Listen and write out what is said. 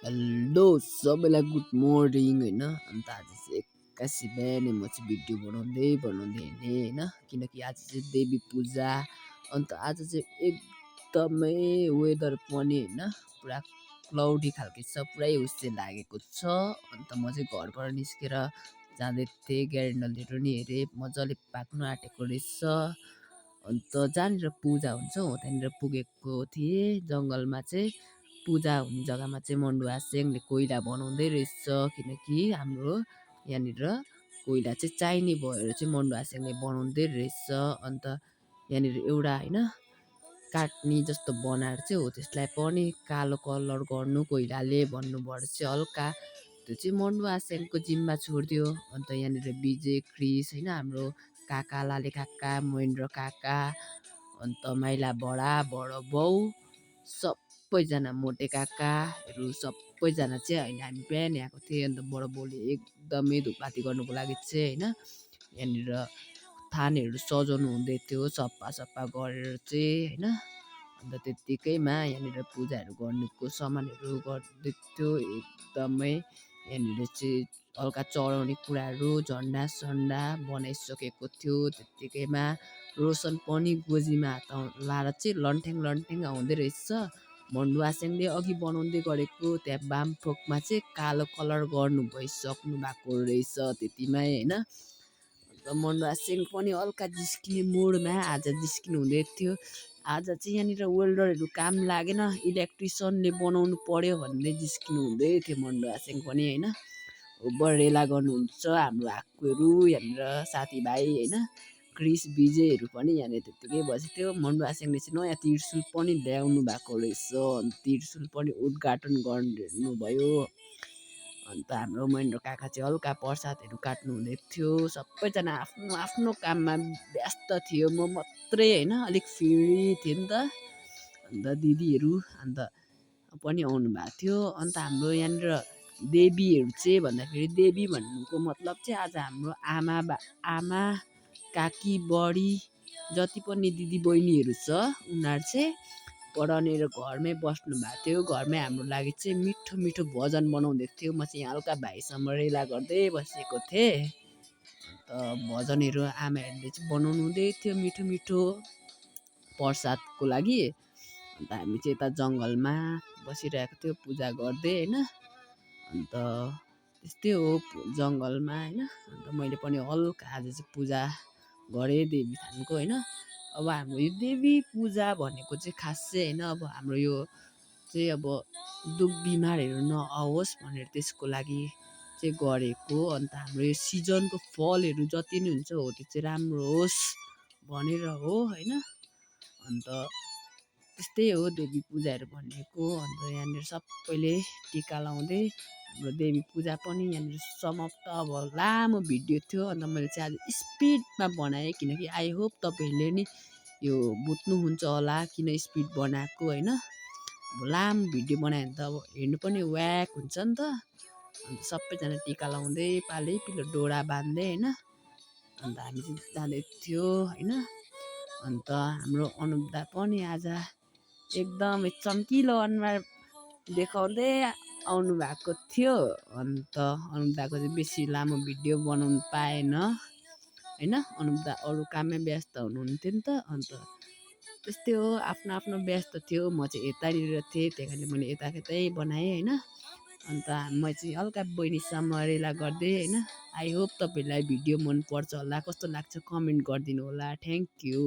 Hello सबैलाई good morning होइन। अन्त आज चाहिँ एक्कासी बिहानै म चाहिँ भिडियो बनाउँदै हिँडेँ होइन, किनकि आज चाहिँ देवी पूजा। अन्त आज चाहिँ एकदमै वेदर पनि होइन पुरा क्लाउडी खालको छ, पुरै उस चाहिँ लागेको छ। अन्त म चाहिँ घरबाट निस्केर जाँदै थिएँ, ग्यारेन्डलहरू नि हेरेँ, मजाले पाक्नु आँटेको रहेछ। अन्त जहाँनिर पूजा हुन्छ हो त्यहाँनिर पुगेको थिएँ। जङ्गलमा चाहिँ पूजा हुने जग्गामा चाहिँ मन्डुवा सेङले कोइला बनाउँदै रहेछ, किनकि हाम्रो यहाँनिर कोइला चाहिँ चाहिने भएर चाहिँ मन्डुवा सेङले बनाउँदै रहेछ। अन्त यहाँनिर एउटा होइन काट्ने जस्तो बनाएर चाहिँ हो त्यसलाई पनि कालो कलर गर्नु कोइलाले भन्नुभएर चाहिँ हल्का त्यो चाहिँ मन्डुवा सेङको जिम्मा छोडिदियो। अन्त यहाँनिर विजय क्रिस होइन, हाम्रो काका लाले काका महेन्द्र काका, अन्त माइला बडा बडो बाउ सबैजना मोटे काकाहरू सबैजना चाहिँ होइन हामी बिहानै आएको थिएँ। अन्त बडो बाउले एकदमै धुपपाती गर्नुको लागि चाहिँ होइन यहाँनिर थानहरू सजाउनु हुँदै थियो, सफा गरेर चाहिँ होइन। अन्त त्यत्तिकैमा यहाँनिर पूजाहरू गर्नुको सामानहरू गर्दै थियो एकदमै। यहाँनिर चाहिँ हल्का चढाउने कुराहरू झन्डा सन्डा बनाइसकेको थियो। त्यत्तिकैमा रोसन पनि गोजीमा हात लाएर चाहिँ लन्ठ्याङ आउँदै रहेछ। मन्डुवा सेङले अघि बनाउँदै गरेको त्यहाँ बामफोकमा चाहिँ कालो कलर गर्नु भइसक्नु भएको रहेछ त्यतिमै होइन। अन्त मन्डुवा सेङ पनि हल्का जिस्किने मुडमा आज जिस्किनु हुँदै थियो। आज चाहिँ यहाँनिर वेल्डरहरू काम लागेन, इलेक्ट्रिसियनले बनाउनु पर्यो भन्दै जिस्किनु हुँदै थियो मन्डुवा सेङ पनि होइन। ओभर रेला गर्नुहुन्छ हाम्रो आक्कुहरू यहाँनिर साथीभाइ होइन। क्रिस विजयहरू पनि यहाँनिर त्यत्तिकै बसेको थियो। मन्डुवा सेङले चाहिँ नयाँ त्रिशुल पनि ल्याउनु भएको रहेछ, अन्त त्रिशुल पनि उद्घाटन गर्नुभयो। अन्त हाम्रो महेन्द्र काका चाहिँ हल्का प्रसादहरू काट्नु हुँदै थियो। सबैजना आफ्नो आफ्नो काममा व्यस्त थियो, म मात्रै होइन अलिक फ्री थिएँ नि त। अन्त दिदीहरू अन्त पनि आउनु भएको थियो। अन्त हाम्रो यहाँनिर देवीहरू चाहिँ भन्दाखेरि देवी भन्नुको मतलब चाहिँ आज हाम्रो आमा काकी बडी जति पनि दिदी बहिनीहरू छ उनीहरू चाहिँ पढाउनेर घरमै बस्नु भएको थियो। घरमै हाम्रो लागि चाहिँ मिठो मिठो भजन बनाउँदै थियो। म चाहिँ यहाँ हल्का भाइसँग रेला गर्दै बसेको थिएँ। अन्त भजनहरू आमाहरूले चाहिँ बनाउनु हुँदै थियो मिठो मिठो प्रसादको लागि। अन्त हामी चाहिँ यता जङ्गलमा बसिरहेको थियो पूजा गर्दै होइन। अन्त त्यस्तै हो जङ्गलमा होइन। अन्त मैले पनि हल्का आज चाहिँ पूजा गरेँ देवी थानको होइन। अब हाम्रो यो देवी पूजा भनेको चाहिँ खास चाहिँ होइन, अब हाम्रो यो चाहिँ अब दुःख बिमारहरू नआओस् भनेर त्यसको लागि चाहिँ गरेको। अन्त हाम्रो यो सिजनको फलहरू जति नै हुन्छ हो त्यो चाहिँ राम्रो होस् भनेर हो होइन। अन्त त्यस्तै हो देवी पूजाहरू भनेको। अन्त यहाँनिर सबैले टिका लाउँदै हाम्रो देवी पूजा पनि यहाँनिर समाप्त। अब लामो भिडियो थियो, अन्त मैले चाहिँ आज स्पिडमा बनाएँ, किनकि आई होप तपाईँहरूले नि यो बुझ्नुहुन्छ होला किन स्पिड बनाएको होइन। अब लामो भिडियो बनायो भने त अब हेर्नु पनि व्याक हुन्छ नि त। अन्त सबैजना टिका लाउँदै पालै पिलो डोरा बाँध्दै होइन। अन्त हामी चाहिँ जाँदै थियो होइन। अन्त हाम्रो अनुपदा पनि आज एकदमै चम्किलो अनुहार देखाउँदै आउनु भएको थियो। अन्त अनुपदाको चाहिँ बेसी लामो भिडियो बनाउनु पाएन होइन, अनुपदा अरू काममै व्यस्त हुनुहुन्थ्यो नि त। अन्त त्यस्तै हो आफ्नो आफ्नो व्यस्त थियो, म चाहिँ यतानिर थिएँ त्यही कारणले मैले यतै बनाएँ होइन। अन्त म चाहिँ हल्का बहिनीसँग रेला गर्दै होइन। आई होप तपाईँहरूलाई भिडियो मनपर्छ होला, कस्तो लाग्छ कमेन्ट गरिदिनु होला। Thank you.